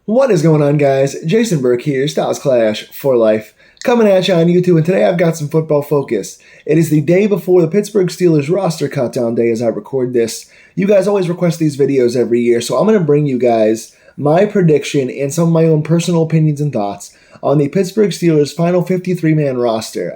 What is going on, guys? Jason Burke here, Styles Clash for Life, coming at you on YouTube, and today I've got some football focus. It is the day before the Pittsburgh Steelers roster countdown day as I record this. You guys always request these videos every year, so I'm going to bring you guys my prediction and some of my own personal opinions and thoughts on the Pittsburgh Steelers' final 53-man roster.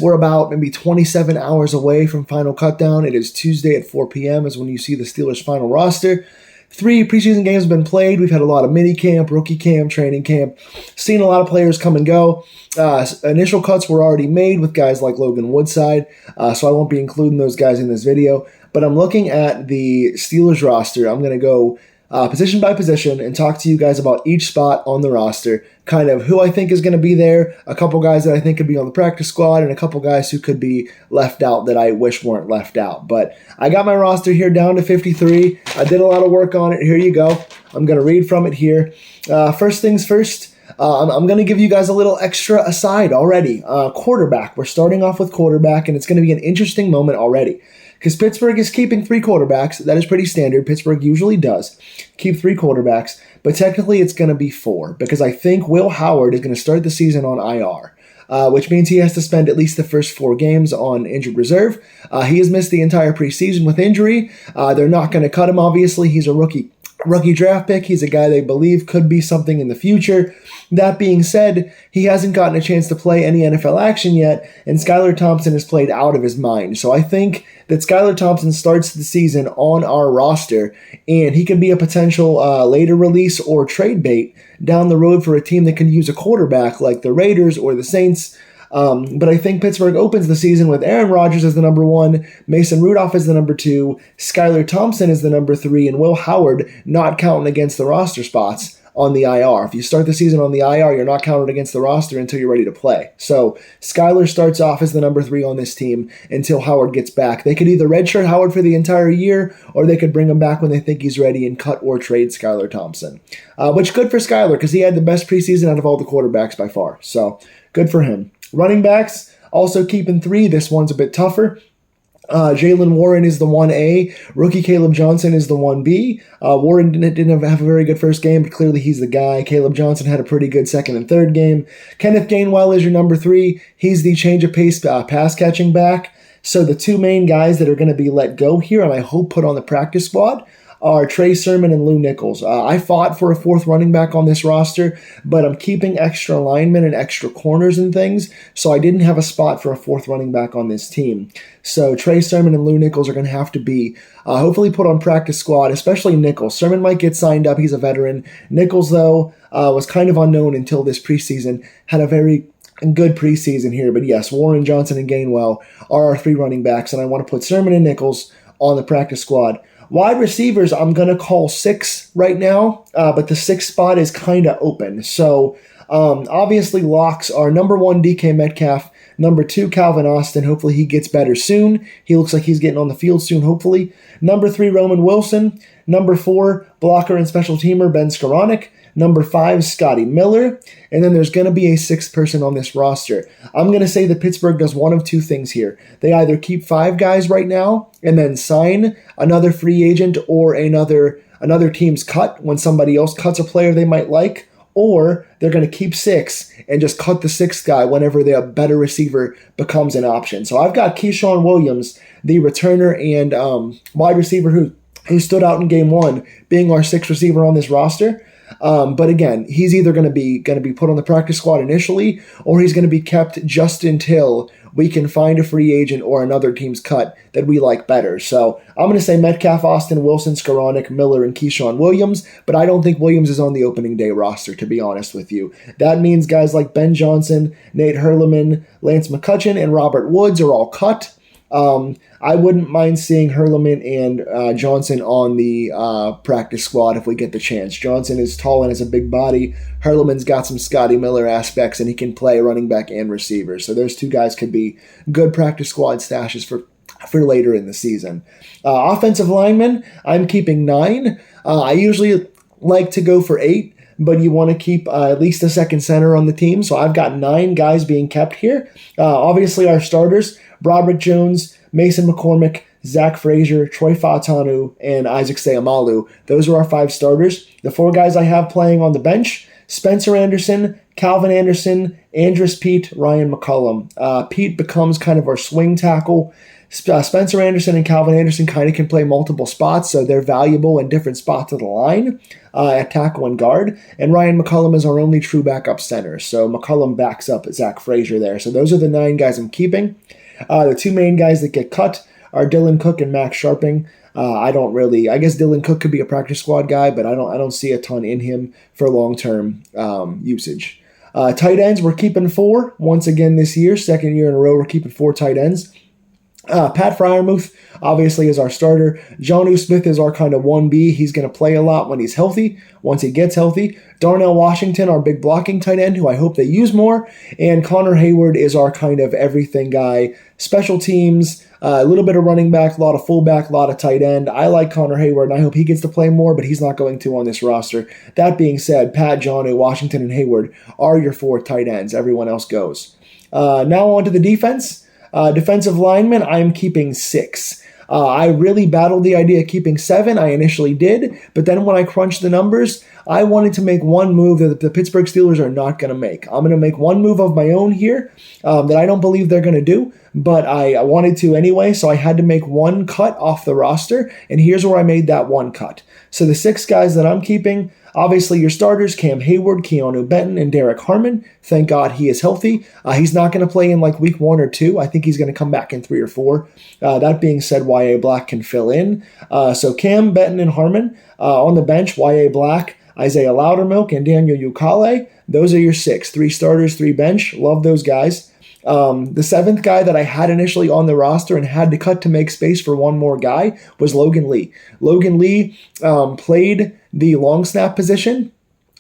We're about maybe 27 hours away from final cutdown. It is Tuesday at 4 p.m. is when you see the Steelers' final roster. 3 preseason games have been played. We've had a lot of mini camp, rookie camp, training camp. Seen a lot of players come and go. Initial cuts were already made with guys like Logan Woodside, so I won't be including those guys in this video. But I'm looking at the Steelers roster. I'm going to go position by position and talk to you guys about each spot on the roster, kind of who I think is going to be there, a couple guys that I think could be on the practice squad, and a couple guys who could be left out that I wish weren't left out. But I got my roster here down to 53. I did a lot of work on it. Here you go. I'm going to read from it here. First things first, I'm going to give you guys a little extra aside already. Quarterback. We're starting off with quarterback, and it's going to be an interesting moment already, because Pittsburgh is keeping 3 quarterbacks. That is pretty standard. Pittsburgh usually does keep 3 quarterbacks, but technically it's going to be 4, because I think Will Howard is going to start the season on IR, which means he has to spend at least the first 4 games on injured reserve. He has missed the entire preseason with injury. They're not going to cut him, obviously. He's a rookie draft pick. He's a guy they believe could be something in the future. That being said, he hasn't gotten a chance to play any NFL action yet, and Skylar Thompson has played out of his mind. So I think that Skylar Thompson starts the season on our roster, and he could be a potential later release or trade bait down the road for a team that can use a quarterback like the Raiders or the Saints. But I think Pittsburgh opens the season with Aaron Rodgers as the number 1, Mason Rudolph as the number 2, Skylar Thompson as the number 3, and Will Howard not counting against the roster spots on the IR. If you start the season on the IR, you're not counted against the roster until you're ready to play. So Skylar starts off as the number 3 on this team until Howard gets back. They could either redshirt Howard for the entire year, or they could bring him back when they think he's ready and cut or trade Skylar Thompson. Which good for Skylar, because he had the best preseason out of all the quarterbacks by far. So good for him. Running backs, also keeping 3. This one's a bit tougher. Jaylen Warren is the 1A. Rookie Caleb Johnson is the 1B. Warren didn't have a very good first game, but clearly he's the guy. Caleb Johnson had a pretty good second and third game. Kenneth Gainwell is your number 3. He's the change of pace pass catching back. So the 2 main guys that are going to be let go here, and I hope put on the practice squad, are Trey Sermon and Lou Nichols. I fought for a 4th running back on this roster, but I'm keeping extra linemen and extra corners and things, so I didn't have a spot for a 4th running back on this team. So Trey Sermon and Lou Nichols are going to have to be hopefully put on practice squad, especially Nichols. Sermon might get signed up. He's a veteran. Nichols, though, was kind of unknown until this preseason. Had a very good preseason here, but yes, Warren, Johnson, and Gainwell are our 3 running backs, and I want to put Sermon and Nichols on the practice squad. Wide receivers, I'm going to call 6 right now, but the 6th spot is kind of open. So obviously locks are number 1, DK Metcalf, number 2, Calvin Austin. Hopefully he gets better soon. He looks like he's getting on the field soon, hopefully. Number 3, Roman Wilson. Number 4, blocker and special teamer, Ben Skoranek. Number 5, Scotty Miller. And then there's going to be a 6th person on this roster. I'm going to say that Pittsburgh does one of 2 things here. They either keep 5 guys right now and then sign another free agent or another team's cut when somebody else cuts a player they might like, or they're going to keep 6 and just cut the 6th guy whenever the better receiver becomes an option. So I've got Keyshawn Williams, the returner and wide receiver who stood out in game 1, being our 6th receiver on this roster. But again, he's either going to be put on the practice squad initially, or he's going to be kept just until we can find a free agent or another team's cut that we like better. So I'm going to say Metcalf, Austin, Wilson, Skoranek, Miller, and Keyshawn Williams, but I don't think Williams is on the opening day roster, to be honest with you. That means guys like Ben Johnson, Nate Hurleman, Lance McCutcheon, and Robert Woods are all cut. I wouldn't mind seeing Hurleman and Johnson on the practice squad if we get the chance. Johnson is tall and has a big body. Hurleman's got some Scotty Miller aspects, and he can play running back and receiver. So those 2 guys could be good practice squad stashes for later in the season. Offensive linemen, I'm keeping 9. I usually like to go for 8. But you want to keep at least a second center on the team. So I've got 9 guys being kept here. Obviously, our starters, Broderick Jones, Mason McCormick, Zach Frazier, Troy Fautanu, and Isaac Seumalo. Those are our 5 starters. The 4 guys I have playing on the bench: Spencer Anderson, Calvin Anderson, Andrus Peat, Ryan McCollum. Pete becomes kind of our swing tackle. Spencer Anderson and Calvin Anderson kind of can play multiple spots, so they're valuable in different spots of the line at tackle and guard. And Ryan McCollum is our only true backup center, so McCollum backs up Zach Frazier there. So those are the 9 guys I'm keeping. The 2 main guys that get cut are Dylan Cook and Max Sharping. I guess Dylan Cook could be a practice squad guy, but I don't see a ton in him for long-term usage. Tight ends, we're keeping 4 once again this year. Second year in a row, we're keeping 4 tight ends. Pat Freiermuth obviously is our starter. Jonnu Smith is our kind of 1B. He's going to play a lot when he's healthy, once he gets healthy. Darnell Washington, our big blocking tight end, who I hope they use more. And Connor Hayward is our kind of everything guy. Special teams, a little bit of running back, a lot of fullback, a lot of tight end. I like Connor Hayward, and I hope he gets to play more, but he's not going to on this roster. That being said, Pat, Jonnu, Washington, and Hayward are your 4 tight ends. Everyone else goes. Now on to the defense. Defensive linemen, I am keeping 6. I really battled the idea of keeping 7. I initially did, but then when I crunched the numbers, I wanted to make one move that the Pittsburgh Steelers are not going to make. I'm going to make one move of my own here that I don't believe they're going to do, but I wanted to anyway, so I had to make one cut off the roster, and here's where I made that one cut. So the 6 guys that I'm keeping, obviously your starters: Cam Hayward, Keanu Benton, and Derek Harmon. Thank God he is healthy. He's not going to play in like week 1 or 2. I think he's going to come back in 3 or 4. That being said, Y.A. Black can fill in. So Cam, Benton, and Harmon. On the bench, Y.A. Black, Isaiah Loudermilk, and Daniel Ukale. Those are your 6. 3 starters, 3 bench. Love those guys. The 7th guy that I had initially on the roster and had to cut to make space for one more guy was Logan Lee. Logan Lee played the long snap position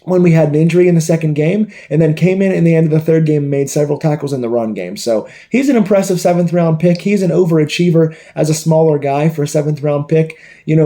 when we had an injury in the second game, and then came in the end of the third game and made several tackles in the run game. So he's an impressive 7th-round pick. He's an overachiever as a smaller guy for a 7th-round pick.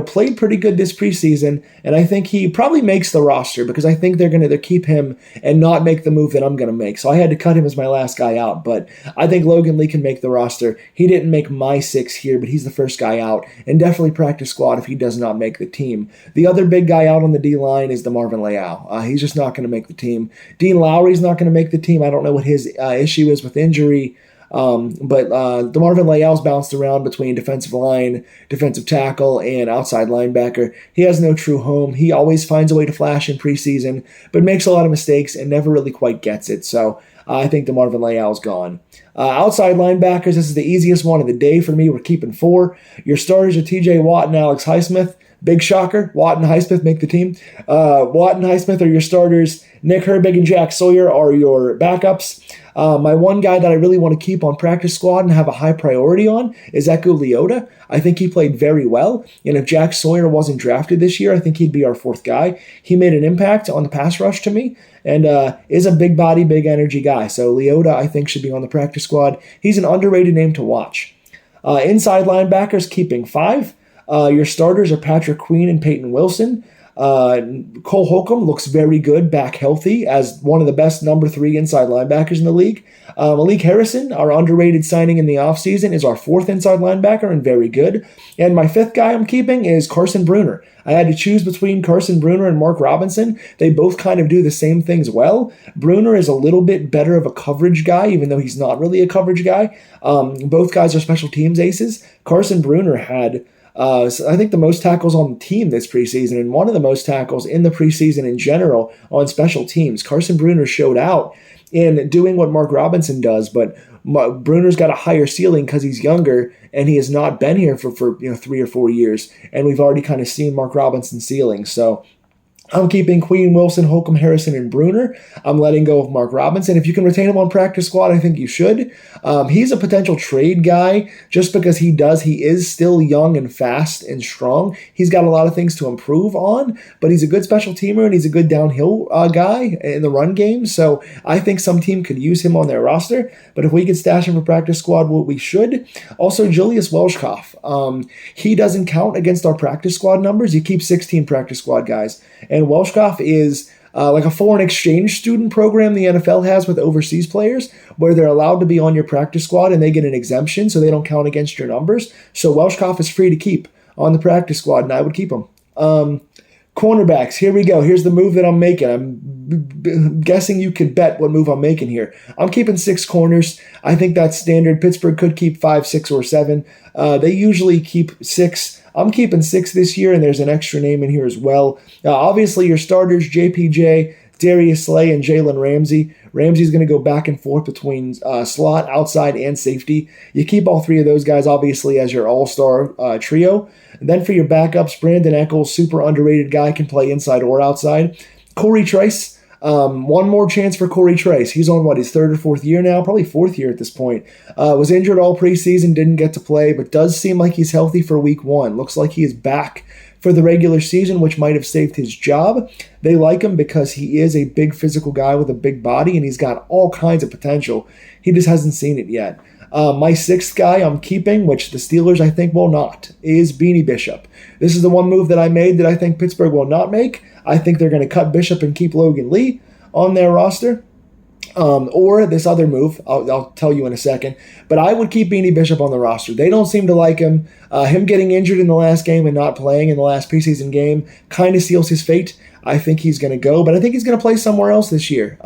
Played pretty good this preseason, and I think he probably makes the roster because I think they're going to keep him and not make the move that I'm going to make. So I had to cut him as my last guy out, but I think Logan Lee can make the roster. He didn't make my 6 here, but he's the first guy out, and definitely practice squad if he does not make the team. The other big guy out on the D-line is DeMarvin Leal. He's just not going to make the team. Dean Lowry's not going to make the team. I don't know what his issue is with injury. But DeMarvin Leal's bounced around between defensive line, defensive tackle, and outside linebacker. He has no true home. He always finds a way to flash in preseason, but makes a lot of mistakes and never really quite gets it. So I think DeMarvin Leal's gone. Outside linebackers, this is the easiest one of the day for me. We're keeping 4. Your starters are TJ Watt and Alex Highsmith. Big shocker, Watt and Highsmith make the team. Watt and Highsmith are your starters. Nick Herbig and Jack Sawyer are your backups. My one guy that I really want to keep on practice squad and have a high priority on is Eku Leota. I think he played very well, and if Jack Sawyer wasn't drafted this year, I think he'd be our 4th guy. He made an impact on the pass rush to me, and is a big body, big energy guy. So Leota, I think, should be on the practice squad. He's an underrated name to watch. Inside linebackers, keeping 5. Your starters are Patrick Queen and Peyton Wilson. Cole Holcomb looks very good, back healthy, as one of the best number 3 inside linebackers in the league. Malik Harrison, our underrated signing in the offseason, is our 4th inside linebacker and very good. And my 5th guy I'm keeping is Carson Bruner. I had to choose between Carson Bruner and Mark Robinson. They both kind of do the same things well. Bruner is a little bit better of a coverage guy, even though he's not really a coverage guy. Both guys are special teams aces. Carson Bruner had I think the most tackles on the team this preseason, and one of the most tackles in the preseason in general on special teams. Carson Bruner showed out in doing what Mark Robinson does, but Bruner's got a higher ceiling because he's younger and he has not been here for 3 or 4 years, and we've already kind of seen Mark Robinson's ceiling. So I'm keeping Queen, Wilson, Holcomb, Harrison, and Bruner. I'm letting go of Mark Robinson. If you can retain him on practice squad, I think you should. He's a potential trade guy just because he is still young and fast and strong. He's got a lot of things to improve on, but he's a good special teamer and he's a good downhill guy in the run game. So I think some team could use him on their roster, but if we could stash him for practice squad, we should. Also, Julius Welshkoff. He doesn't count against our practice squad numbers. You keep 16 practice squad guys. And Welshkoff is like a foreign exchange student program the NFL has with overseas players, where they're allowed to be on your practice squad and they get an exemption so they don't count against your numbers. So Welshkoff is free to keep on the practice squad, and I would keep him. Cornerbacks, here we go. Here's the move that I'm making. I'm guessing you could bet what move I'm making here. I'm keeping 6 corners. I think that's standard. Pittsburgh could keep 5, 6, or 7. They usually keep 6. I'm keeping 6 this year, and there's an extra name in here as well. Obviously, your starters, JPJ, Darius Slay, and Jalen Ramsey. Ramsey's going to go back and forth between slot, outside, and safety. You keep all 3 of those guys, obviously, as your all-star trio. And then for your backups, Brandon Echols, super underrated guy, can play inside or outside. Corey Trice, one more chance for Corey Trice. He's on, his 3rd or 4th year now? Probably 4th year at this point. Was injured all preseason, didn't get to play, but does seem like he's healthy for week 1. Looks like he is back for the regular season, which might have saved his job. They like him because he is a big physical guy with a big body, and he's got all kinds of potential. He just hasn't seen it yet. My 6th guy I'm keeping, which the Steelers I think will not, is Beanie Bishop. This is the one move that I made that I think Pittsburgh will not make. I think they're going to cut Bishop and keep Logan Lee on their roster. Or this other move, I'll tell you in a second. But I would keep Beanie Bishop on the roster. They don't seem to like him. Him getting injured in the last game and not playing in the last preseason game kind of seals his fate. I think he's going to go, but I think he's going to play somewhere else this year.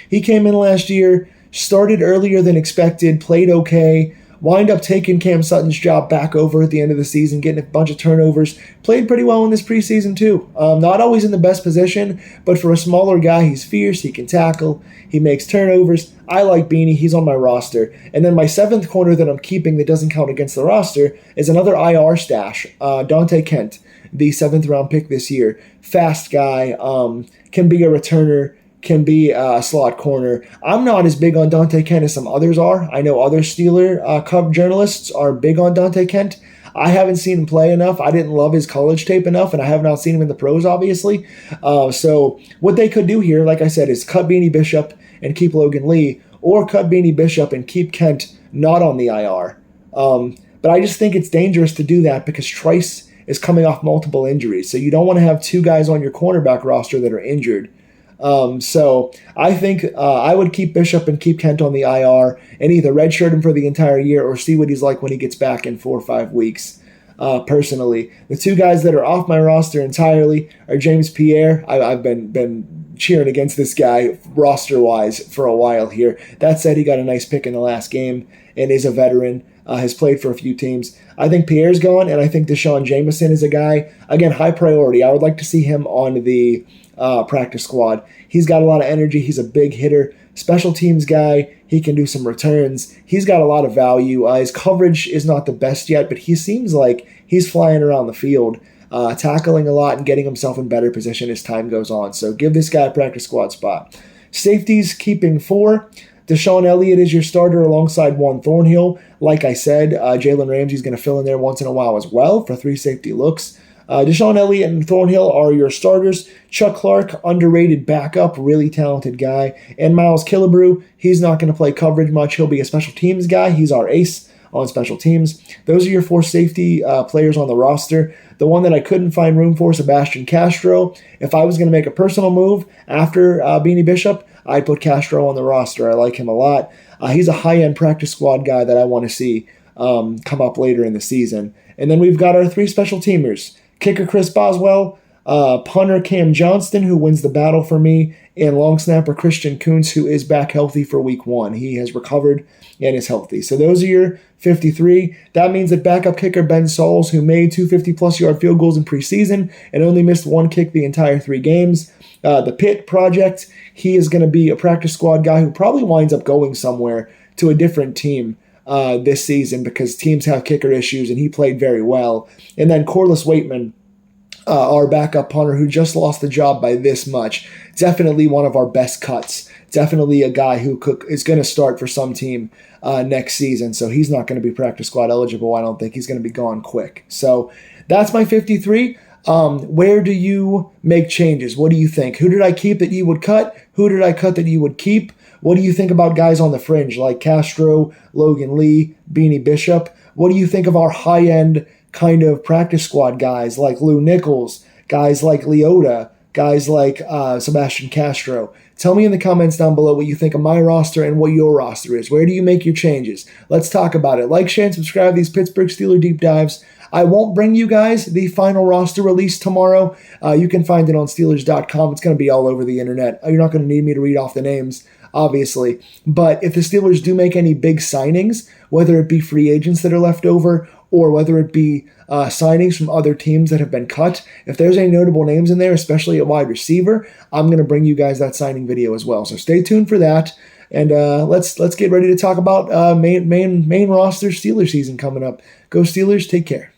He came in last year, started earlier than expected, played okay, wind up taking Cam Sutton's job back over at the end of the season, getting a bunch of turnovers. Played pretty well in this preseason too. Not always in the best position, but for a smaller guy, he's fierce, he can tackle, he makes turnovers. I like Beanie, he's on my roster. And then my 7th corner that I'm keeping that doesn't count against the roster is another IR stash, Dante Kent, the 7th round pick this year. Fast guy, can be a returner, can be a slot corner. I'm not as big on Dante Kent as some others are. I know other Steeler Cub journalists are big on Dante Kent. I haven't seen him play enough. I didn't love his college tape enough, and I have not seen him in the pros, obviously. So what they could do here, like I said, is cut Beanie Bishop and keep Logan Lee, or cut Beanie Bishop and keep Kent not on the IR. But I just think it's dangerous to do that because Trice is coming off multiple injuries. So you don't want to have 2 guys on your cornerback roster that are injured. So I think I would keep Bishop and keep Kent on the IR and either redshirt him for the entire year or see what he's like when he gets back in 4 or 5 weeks. Personally, the 2 guys that are off my roster entirely are James Pierre. I've been cheering against this guy roster-wise for a while here. That said, he got a nice pick in the last game and is a veteran. Has played for a few teams. I think Pierre's gone, and I think Deshaun Jameson is a guy, again, high priority. I would like to see him on the practice squad. He's got a lot of energy. He's a big hitter, special teams guy. He can do some returns. He's got a lot of value. His coverage is not the best yet, but he seems like he's flying around the field, tackling a lot and getting himself in better position as time goes on. So give this guy a practice squad spot. Safeties, keeping 4. Deshaun Elliott is your starter alongside Juan Thornhill. Like I said, Jalen Ramsey's going to fill in there once in a while as well for 3 safety looks. Deshaun Elliott and Thornhill are your starters. Chuck Clark, underrated backup, really talented guy. And Miles Killebrew, he's not going to play coverage much. He'll be a special teams guy. He's our ace on special teams. Those are your 4 safety players on the roster. The one that I couldn't find room for, Sebastian Castro. If I was going to make a personal move after Beanie Bishop, I'd put Castro on the roster. I like him a lot. He's a high-end practice squad guy that I want to see come up later in the season. And then we've got our 3 special teamers. Kicker Chris Boswell, punter Cam Johnston, who wins the battle for me, and long snapper Christian Kuntz, who is back healthy for week 1. He has recovered and is healthy. So those are your 53. That means that backup kicker Ben Sauls, who made 2 50-plus yard field goals in preseason and only missed 1 kick the entire 3 games. The Pitt project, he is going to be a practice squad guy who probably winds up going somewhere to a different team this season because teams have kicker issues, and he played very well. And then Corliss Waitman, our backup punter who just lost the job by this much. Definitely one of our best cuts. Definitely a guy who is going to start for some team next season, so he's not going to be practice squad eligible. I don't think he's going to be gone quick. So that's my 53. Where do you make changes? What do you think? Who did I keep that you would cut? Who did I cut that you would keep? What do you think about guys on the fringe like Castro, Logan Lee, Beanie Bishop? What do you think of our high-end kind of practice squad guys like Lou Nichols, guys like Leota, guys like Sebastian Castro. Tell me in the comments down below what you think of my roster and what your roster is. Where do you make your changes? Let's talk about it. Like, share, and subscribe to these Pittsburgh Steelers deep dives. I won't bring you guys the final roster release tomorrow. You can find it on Steelers.com. It's going to be all over the internet. You're not going to need me to read off the names, obviously. But if the Steelers do make any big signings, whether it be free agents that are left over or whether it be signings from other teams that have been cut, if there's any notable names in there, especially at wide receiver, I'm going to bring you guys that signing video as well. So stay tuned for that. And let's get ready to talk about main roster Steelers season coming up. Go Steelers, take care.